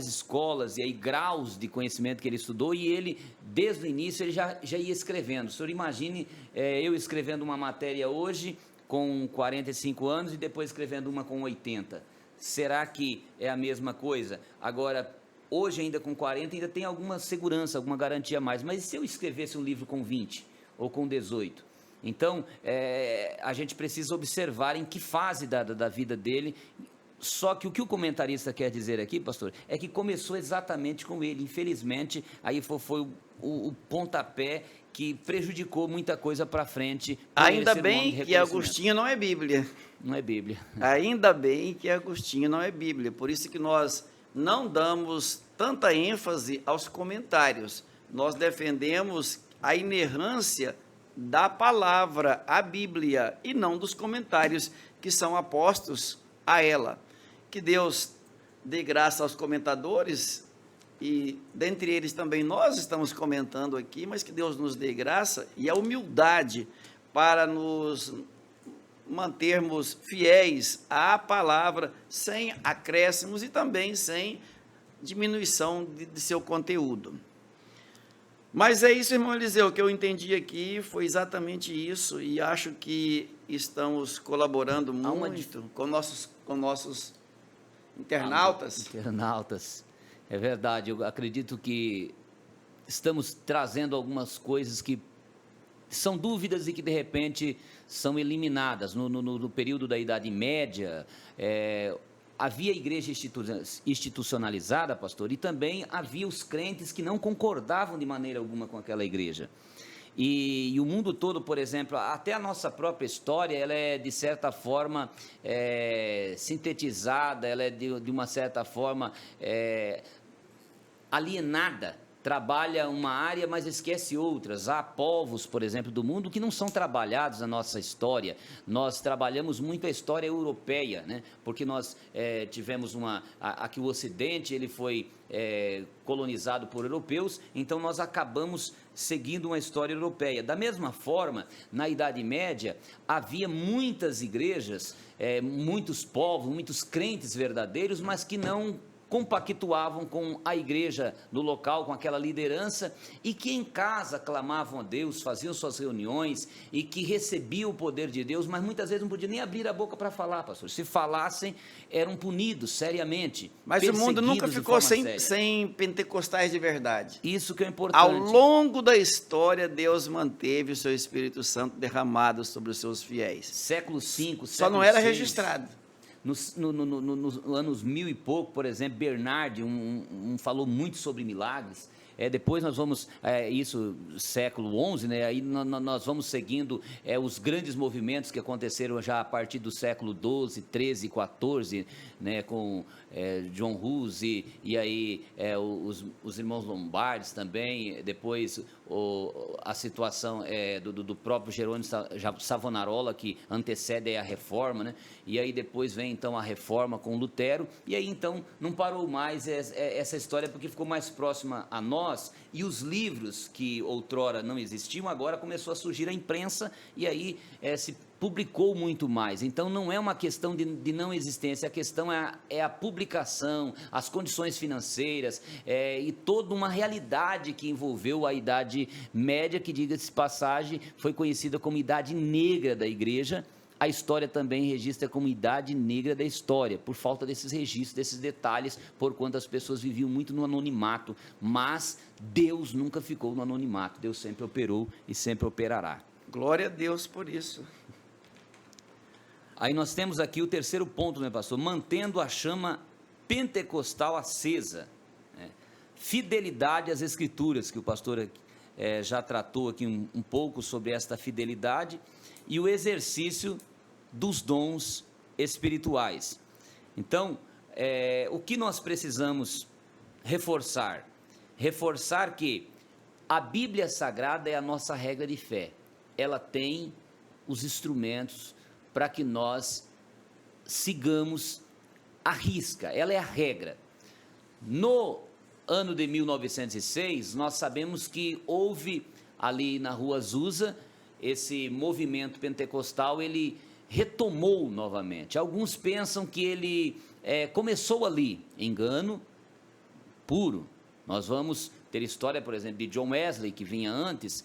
escolas e aí graus de conhecimento que ele estudou, e ele, desde o início, ele já ia escrevendo. O senhor imagine eu escrevendo uma matéria hoje com 45 anos e depois escrevendo uma com 80. Será que é a mesma coisa? Agora, hoje ainda com 40, ainda tem alguma segurança, alguma garantia a mais. Mas e se eu escrevesse um livro com 20 ou com 18? Então, a gente precisa observar em que fase da vida dele. Só que o que o comentarista quer dizer aqui, pastor, é que começou exatamente com ele. Infelizmente, aí foi o pontapé que prejudicou muita coisa para frente. Ainda bem que Agostinho não é Bíblia. Não é Bíblia. Ainda bem que Agostinho não é Bíblia. Por isso que nós não damos tanta ênfase aos comentários. Nós defendemos a inerrância da palavra, a Bíblia, e não dos comentários que são apostos a ela. Que Deus dê graça aos comentadores, e dentre eles também nós estamos comentando aqui, mas que Deus nos dê graça e a humildade para nos mantermos fiéis à palavra, sem acréscimos e também sem diminuição de seu conteúdo. Mas é isso, irmão Eliseu, que eu entendi aqui, foi exatamente isso, e acho que estamos colaborando muito com nossos internautas. Internautas, é verdade, eu acredito que estamos trazendo algumas coisas que são dúvidas e que de repente são eliminadas. No período da Idade Média, havia igreja institucionalizada, pastor, e também havia os crentes que não concordavam de maneira alguma com aquela igreja. E o mundo todo, por exemplo, até a nossa própria história, ela é de certa forma sintetizada, ela é de uma certa forma alienada. Trabalha uma área, mas esquece outras. Há povos, por exemplo, do mundo que não são trabalhados na nossa história. Nós trabalhamos muito a história europeia, né? Porque nós tivemos aqui o Ocidente, ele foi colonizado por europeus, então nós acabamos seguindo uma história europeia. Da mesma forma, na Idade Média, havia muitas igrejas, muitos povos, muitos crentes verdadeiros, mas que não compactuavam com a igreja no local, com aquela liderança, e que em casa clamavam a Deus, faziam suas reuniões, e que recebiam o poder de Deus, mas muitas vezes não podiam nem abrir a boca para falar, pastor. Se falassem, eram punidos seriamente. Mas o mundo nunca ficou sem pentecostais de verdade. Isso que é importante. Ao longo da história, Deus manteve o seu Espírito Santo derramado sobre os seus fiéis. Século V, século Só não era VI. registrado. Nos anos 1000 e pouco, por exemplo, Bernard falou muito sobre milagres. Depois nós vamos, isso século XI, né, aí nós vamos seguindo os grandes movimentos que aconteceram já a partir do século XII, XIII, XIV, né, com John Hus e aí os irmãos Lombardes também, depois a situação do próprio Jerônimo Savonarola, que antecede a Reforma, né, e aí depois vem então a Reforma com Lutero, e aí então não parou mais essa história, porque ficou mais próxima a nós, e os livros que outrora não existiam, agora começou a surgir a imprensa, e aí se publicou muito mais. Então não é uma questão de não existência, a questão é a publicação, as condições financeiras, e toda uma realidade que envolveu a Idade Média, que, diga-se de passagem, foi conhecida como Idade Negra da Igreja. A história também registra como Idade Negra da História, por falta desses registros, desses detalhes, por quanto as pessoas viviam muito no anonimato, mas Deus nunca ficou no anonimato, Deus sempre operou e sempre operará. Glória a Deus por isso. Aí nós temos aqui o terceiro ponto, né, pastor? Mantendo a chama pentecostal acesa. Fidelidade às Escrituras, que o pastor já tratou aqui um pouco sobre esta fidelidade, e o exercício dos dons espirituais. Então, o que nós precisamos reforçar? Reforçar que a Bíblia Sagrada é a nossa regra de fé. Ela tem os instrumentos para que nós sigamos à risca. Ela é a regra. No ano de 1906, nós sabemos que houve ali na Rua Azusa, esse movimento pentecostal, ele retomou novamente. Alguns pensam que ele começou ali, engano puro. Nós vamos ter história, por exemplo, de John Wesley, que vinha antes,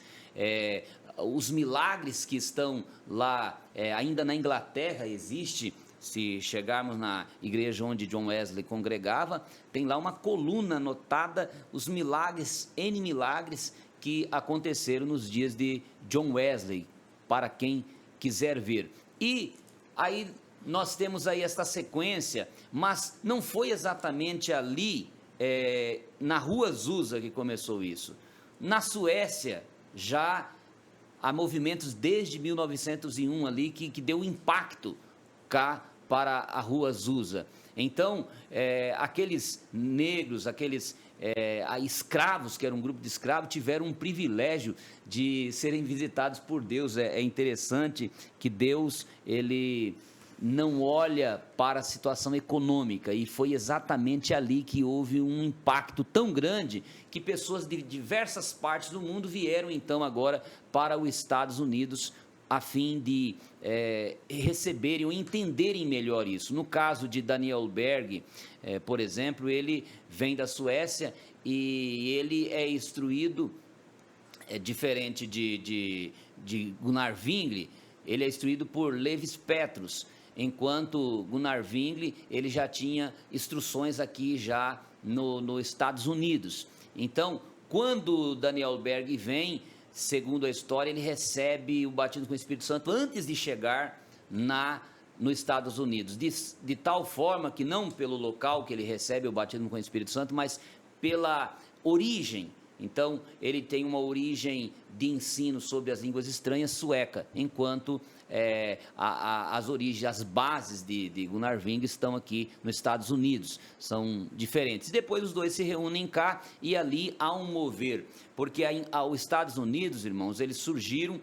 os milagres que estão lá, ainda na Inglaterra existe. Se chegarmos na igreja onde John Wesley congregava, tem lá uma coluna anotada, os milagres, N milagres, que aconteceram nos dias de John Wesley, para quem quiser ver. E aí nós temos aí esta sequência, mas não foi exatamente ali, na Rua Azusa, que começou isso. Na Suécia, já há movimentos desde 1901 ali, que deu impacto cá para a Rua Azusa. Então, aqueles negros, aqueles escravos, que era um grupo de escravos, tiveram um privilégio de serem visitados por Deus. É interessante que Deus, ele não olha para a situação econômica, e foi exatamente ali que houve um impacto tão grande, que pessoas de diversas partes do mundo vieram então agora para os Estados Unidos, a fim de receberem ou entenderem melhor isso. No caso de Daniel Berg, por exemplo, ele vem da Suécia e ele é instruído, diferente de Gunnar Wingre, ele é instruído por Levis Petrus, enquanto Gunnar Wingre, ele já tinha instruções aqui já nos Estados Unidos. Então, quando Daniel Berg vem, segundo a história, ele recebe o batismo com o Espírito Santo antes de chegar nos Estados Unidos, de tal forma que não pelo local que ele recebe o batismo com o Espírito Santo, mas pela origem. Então, ele tem uma origem de ensino sobre as línguas estranhas sueca, enquanto as origens, as bases de Gunnar Wingre estão aqui nos Estados Unidos, são diferentes. Depois os dois se reúnem cá e ali há um mover, porque os Estados Unidos, irmãos, ele surgiu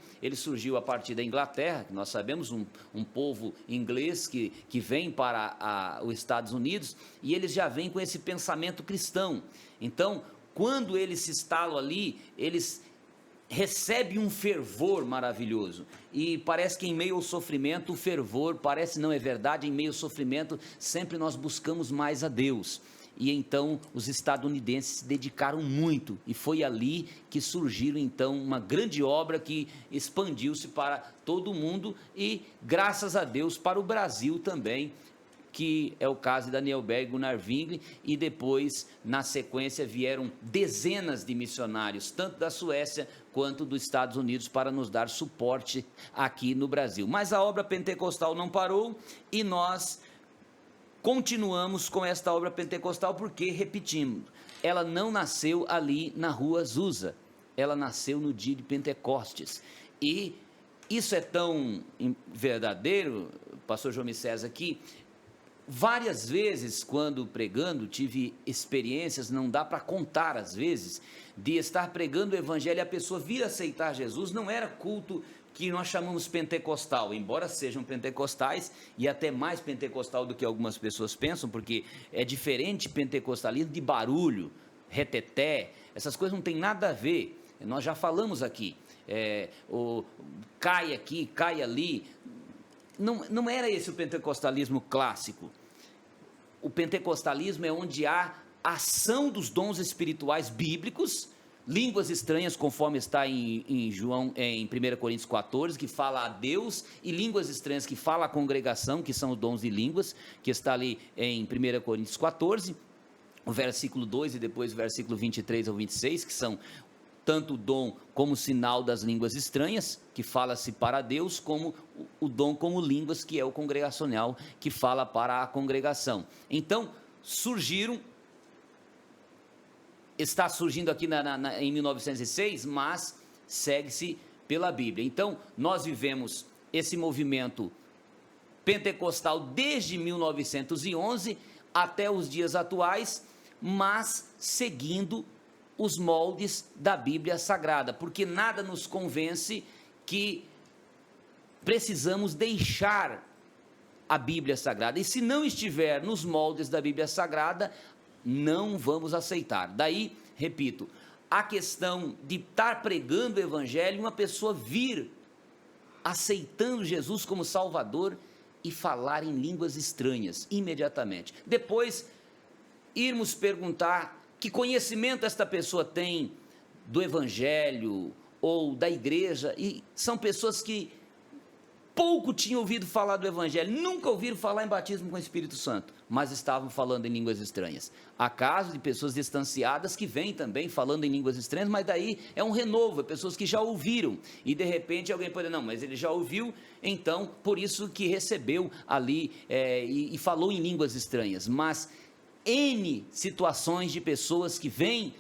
a partir da Inglaterra, que nós sabemos, um povo inglês que vem para os Estados Unidos, e eles já vêm com esse pensamento cristão. Então, quando eles se instalam ali, eles recebem um fervor maravilhoso, e parece que em meio ao sofrimento, o fervor, parece não é verdade, em meio ao sofrimento, sempre nós buscamos mais a Deus, e então os estadunidenses se dedicaram muito, e foi ali que surgiu então uma grande obra que expandiu-se para todo o mundo, e graças a Deus para o Brasil também, que é o caso de Daniel Berg e Gunnar Wingre, e depois, na sequência, vieram dezenas de missionários, tanto da Suécia quanto dos Estados Unidos, para nos dar suporte aqui no Brasil. Mas a obra pentecostal não parou, e nós continuamos com esta obra pentecostal, porque, repetimos, ela não nasceu ali na rua Azusa, ela nasceu no dia de Pentecostes, e isso é tão verdadeiro, pastor João César, aqui. Várias vezes, quando pregando, tive experiências, não dá para contar às vezes, de estar pregando o evangelho e a pessoa vir aceitar Jesus. Não era culto que nós chamamos pentecostal, embora sejam pentecostais, e até mais pentecostal do que algumas pessoas pensam, porque é diferente pentecostalismo de barulho, reteté, essas coisas não tem nada a ver. Nós já falamos aqui, cai aqui, cai ali. Não era esse o pentecostalismo clássico. O pentecostalismo é onde há ação dos dons espirituais bíblicos, línguas estranhas, conforme está em 1 Coríntios 14, que fala a Deus, e línguas estranhas que fala a congregação, que são os dons de línguas, que está ali em 1 Coríntios 14, o versículo 2 e depois o versículo 23 ao 26, que são tanto o dom como o sinal das línguas estranhas, que fala-se para Deus, como o dom como línguas, que é o congregacional, que fala para a congregação. Então, está surgindo aqui em 1906, mas segue-se pela Bíblia. Então, nós vivemos esse movimento pentecostal desde 1911 até os dias atuais, mas seguindo os moldes da Bíblia Sagrada, porque nada nos convence que precisamos deixar a Bíblia Sagrada, e se não estiver nos moldes da Bíblia Sagrada, não vamos aceitar. Daí, repito, a questão de estar pregando o Evangelho, uma pessoa vir aceitando Jesus como Salvador e falar em línguas estranhas, imediatamente. Depois, irmos perguntar que conhecimento esta pessoa tem do Evangelho ou da igreja, e são pessoas que pouco tinham ouvido falar do Evangelho, nunca ouviram falar em batismo com o Espírito Santo, mas estavam falando em línguas estranhas. Há casos de pessoas distanciadas que vêm também falando em línguas estranhas, mas daí é um renovo, é pessoas que já ouviram, e de repente alguém pode dizer, não, mas ele já ouviu, então por isso que recebeu ali e falou em línguas estranhas. Mas N situações de pessoas que vêm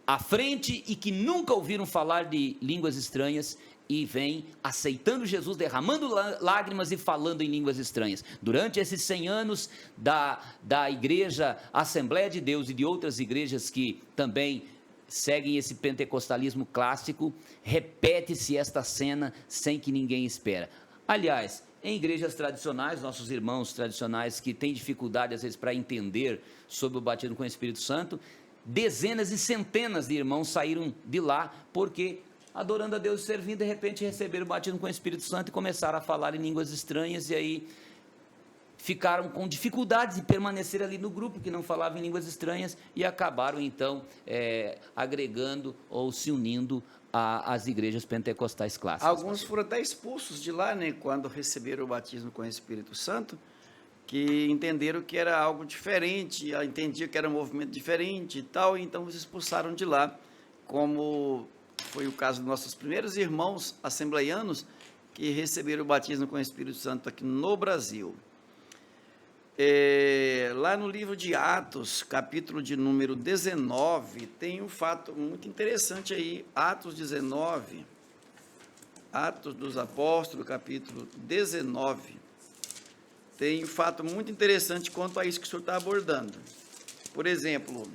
à frente e que nunca ouviram falar de línguas estranhas e vêm aceitando Jesus, derramando lágrimas e falando em línguas estranhas. Durante esses 100 anos da igreja Assembleia de Deus e de outras igrejas que também seguem esse pentecostalismo clássico, repete-se esta cena sem que ninguém espera. Aliás, em igrejas tradicionais, nossos irmãos tradicionais que têm dificuldade às vezes para entender sobre o batismo com o Espírito Santo, dezenas e centenas de irmãos saíram de lá porque adorando a Deus e servindo, de repente receberam o batismo com o Espírito Santo e começaram a falar em línguas estranhas, e aí ficaram com dificuldades de permanecer ali no grupo, que não falava em línguas estranhas, e acabaram então agregando ou se unindo às igrejas pentecostais clássicas. Alguns foram até expulsos de lá, né, quando receberam o batismo com o Espírito Santo, que entenderam que era algo diferente, entendiam que era um movimento diferente e tal, e então os expulsaram de lá, como foi o caso dos nossos primeiros irmãos assembleianos que receberam o batismo com o Espírito Santo aqui no Brasil. Lá no livro de Atos, capítulo de número 19, tem um fato muito interessante aí, Atos 19, Atos dos Apóstolos, capítulo 19, tem um fato muito interessante quanto a isso que o senhor está abordando. Por exemplo,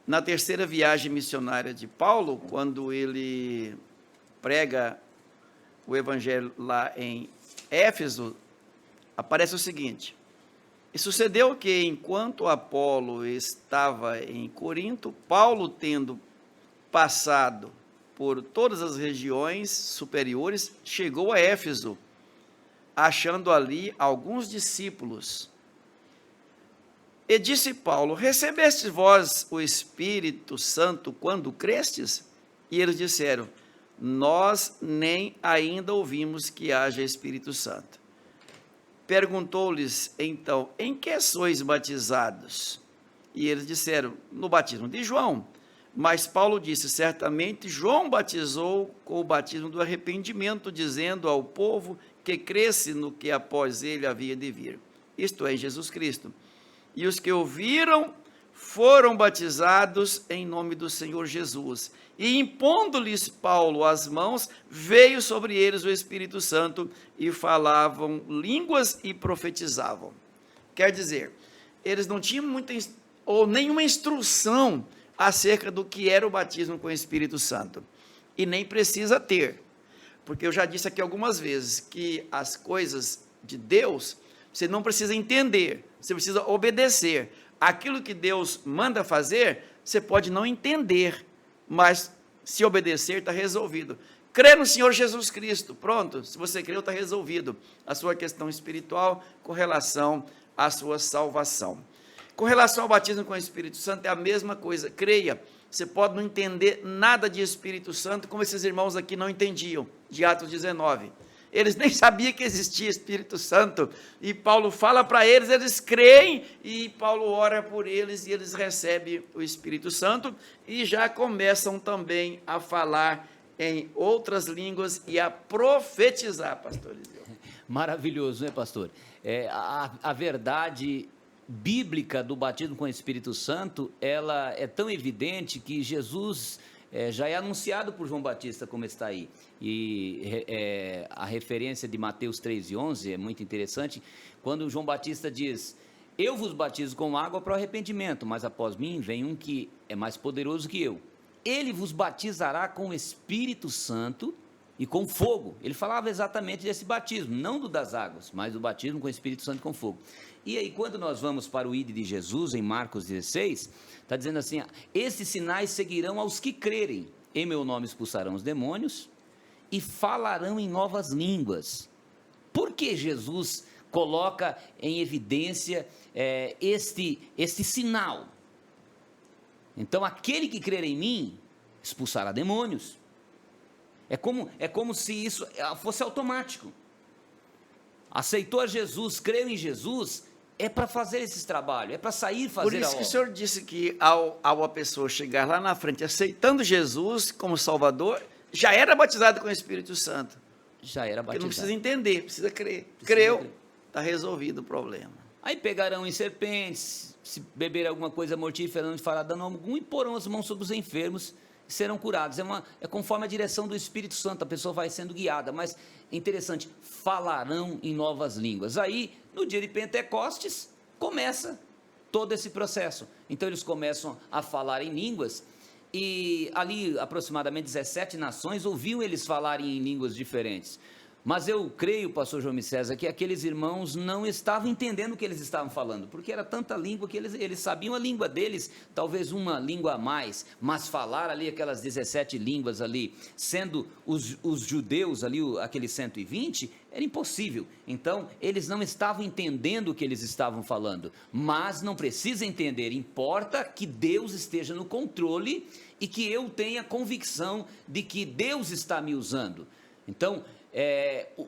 na terceira viagem missionária de Paulo, quando ele prega o evangelho lá em Éfeso, aparece o seguinte: e sucedeu que, enquanto Apolo estava em Corinto, Paulo, tendo passado por todas as regiões superiores, chegou a Éfeso, achando ali alguns discípulos. E disse Paulo: recebestes vós o Espírito Santo quando crestes? E eles disseram: nós nem ainda ouvimos que haja Espírito Santo. Perguntou-lhes então: em que sois batizados? E eles disseram: no batismo de João. Mas Paulo disse: certamente João batizou com o batismo do arrependimento, dizendo ao povo que cresce no que após ele havia de vir, isto é, Jesus Cristo. E os que ouviram foram batizados em nome do Senhor Jesus. E impondo-lhes Paulo as mãos, veio sobre eles o Espírito Santo, e falavam línguas e profetizavam. Quer dizer, eles não tinham muita ou nenhuma instrução acerca do que era o batismo com o Espírito Santo. E nem precisa ter, porque eu já disse aqui algumas vezes que as coisas de Deus, você não precisa entender, você precisa obedecer. Aquilo que Deus manda fazer, você pode não entender, mas se obedecer, está resolvido. Crê no Senhor Jesus Cristo, pronto, se você creu, está resolvido a sua questão espiritual com relação à sua salvação. Com relação ao batismo com o Espírito Santo, é a mesma coisa, creia. Você pode não entender nada de Espírito Santo, como esses irmãos aqui não entendiam, de Atos 19. Eles nem sabiam que existia Espírito Santo, e Paulo fala para eles, eles creem, e Paulo ora por eles, e eles recebem o Espírito Santo, e já começam também a falar em outras línguas e a profetizar, pastor Eliseu. Maravilhoso, né, pastor? A verdade bíblica do batismo com o Espírito Santo, ela é tão evidente que Jesus já é anunciado por João Batista, como está aí, e a referência de Mateus 3:11 é muito interessante, quando João Batista diz: eu vos batizo com água para o arrependimento, mas após mim vem um que é mais poderoso que eu, ele vos batizará com o Espírito Santo e com fogo. Ele falava exatamente desse batismo, não do das águas, mas do batismo com o Espírito Santo e com fogo. E aí, quando nós vamos para o ID de Jesus, em Marcos 16, está dizendo assim: esses sinais seguirão aos que crerem, em meu nome expulsarão os demônios e falarão em novas línguas. Por que Jesus coloca em evidência este sinal? Então, aquele que crer em mim expulsará demônios. É como se isso fosse automático. Aceitou a Jesus, creu em Jesus, é para fazer esses trabalhos, é para sair fazer a obra. Por isso que o senhor disse que ao a pessoa chegar lá na frente, aceitando Jesus como Salvador, já era batizado com o Espírito Santo. Já era batizado. Porque não precisa entender, precisa crer. Creu, está resolvido o problema. Aí pegarão em serpentes, se beber alguma coisa mortífera, não lhe fará dano algum, e porão as mãos sobre os enfermos e serão curados. É conforme a direção do Espírito Santo, a pessoa vai sendo guiada. Mas, interessante, falarão em novas línguas. Aí, no dia de Pentecostes, começa todo esse processo. Então, eles começam a falar em línguas, e ali, aproximadamente 17 nações ouviam eles falarem em línguas diferentes. Mas eu creio, pastor João César, que aqueles irmãos não estavam entendendo o que eles estavam falando, porque era tanta língua que eles sabiam a língua deles, talvez uma língua a mais, mas falar ali aquelas 17 línguas ali, sendo os judeus ali, aqueles 120, era impossível. Então, eles não estavam entendendo o que eles estavam falando, mas não precisa entender, importa que Deus esteja no controle e que eu tenha convicção de que Deus está me usando. Então,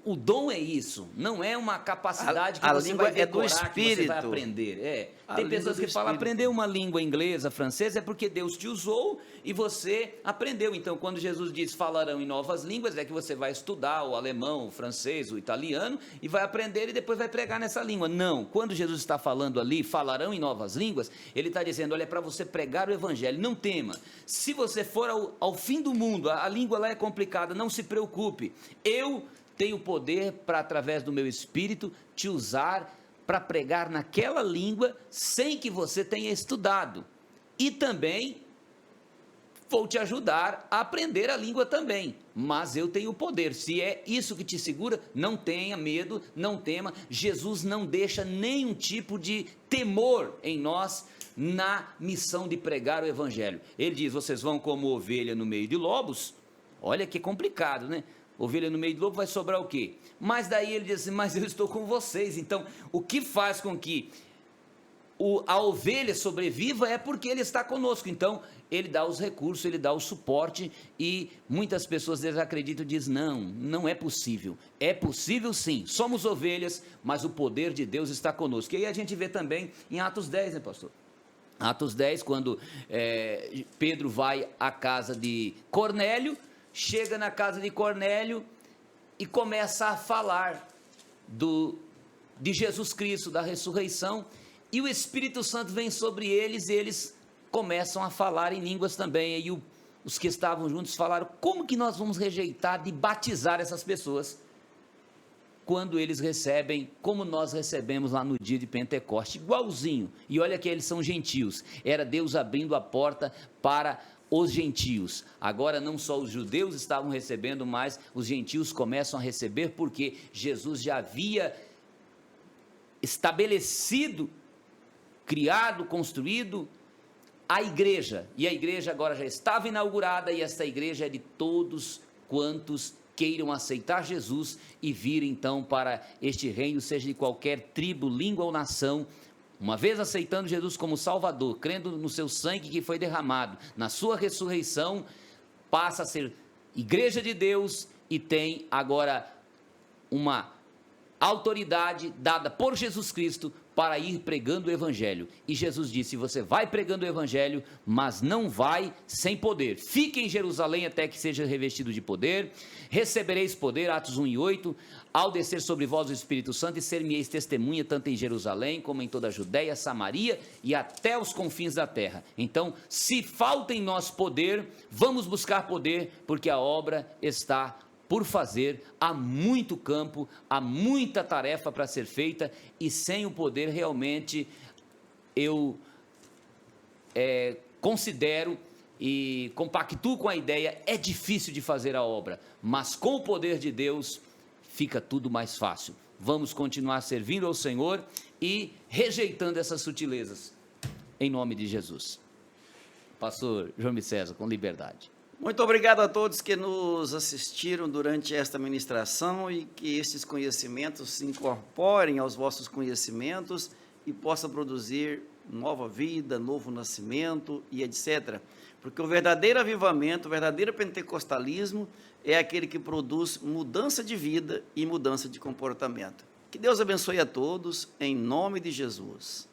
o dom é isso, não é uma capacidade que você vai decorar, que você vai aprender. Tem pessoas que falam, aprender uma língua inglesa, francesa, é porque Deus te usou e você aprendeu. Então, quando Jesus diz falarão em novas línguas, é que você vai estudar o alemão, o francês, o italiano, e vai aprender e depois vai pregar nessa língua. Não, quando Jesus está falando ali, falarão em novas línguas, ele está dizendo, olha, é para você pregar o evangelho, não tema. Se você for ao fim do mundo, a língua lá é complicada, não se preocupe. Eu tenho poder para, através do meu espírito, te usar para pregar naquela língua sem que você tenha estudado. E também vou te ajudar a aprender a língua também, mas eu tenho poder. Se é isso que te segura, não tenha medo, não tema. Jesus não deixa nenhum tipo de temor em nós na missão de pregar o evangelho. Ele diz, vocês vão como ovelha no meio de lobos. Olha que complicado, né? Ovelha no meio de lobo vai sobrar o quê? Mas daí ele diz assim, mas eu estou com vocês. Então, o que faz com que a ovelha sobreviva é porque ele está conosco. Então, ele dá os recursos, ele dá o suporte, e muitas pessoas desacreditam e dizem, não é possível. É possível sim, somos ovelhas, mas o poder de Deus está conosco. E aí a gente vê também em Atos 10, né, pastor? Atos 10, quando Pedro vai à casa de Cornélio, chega na casa de Cornélio e começa a falar de Jesus Cristo, da ressurreição, e o Espírito Santo vem sobre eles, e eles começam a falar em línguas também. E os que estavam juntos falaram, como que nós vamos rejeitar de batizar essas pessoas, quando eles recebem, como nós recebemos lá no dia de Pentecoste, igualzinho. E olha que eles são gentios, era Deus abrindo a porta para os gentios. Agora não só os judeus estavam recebendo, mas os gentios começam a receber, porque Jesus já havia estabelecido, criado, construído a igreja, e a igreja agora já estava inaugurada, e esta igreja é de todos quantos queiram aceitar Jesus e vir então para este reino, seja de qualquer tribo, língua ou nação. Uma vez aceitando Jesus como Salvador, crendo no seu sangue que foi derramado, na sua ressurreição, passa a ser igreja de Deus e tem agora uma autoridade dada por Jesus Cristo para ir pregando o evangelho. E Jesus disse, você vai pregando o evangelho, mas não vai sem poder. Fique em Jerusalém até que seja revestido de poder, recebereis poder, Atos 1:8, ao descer sobre vós o Espírito Santo, e ser-me-eis testemunha tanto em Jerusalém, como em toda a Judéia, Samaria e até os confins da terra. Então, se falta em nós poder, vamos buscar poder, porque a obra está por fazer, há muito campo, há muita tarefa para ser feita, e sem o poder realmente eu considero e compactuo com a ideia, é difícil de fazer a obra, mas com o poder de Deus fica tudo mais fácil. Vamos continuar servindo ao Senhor e rejeitando essas sutilezas, em nome de Jesus. Pastor João César, com liberdade. Muito obrigado a todos que nos assistiram durante esta ministração, e que estes conhecimentos se incorporem aos vossos conhecimentos e possam produzir nova vida, novo nascimento e etc. Porque o verdadeiro avivamento, o verdadeiro pentecostalismo é aquele que produz mudança de vida e mudança de comportamento. Que Deus abençoe a todos, em nome de Jesus.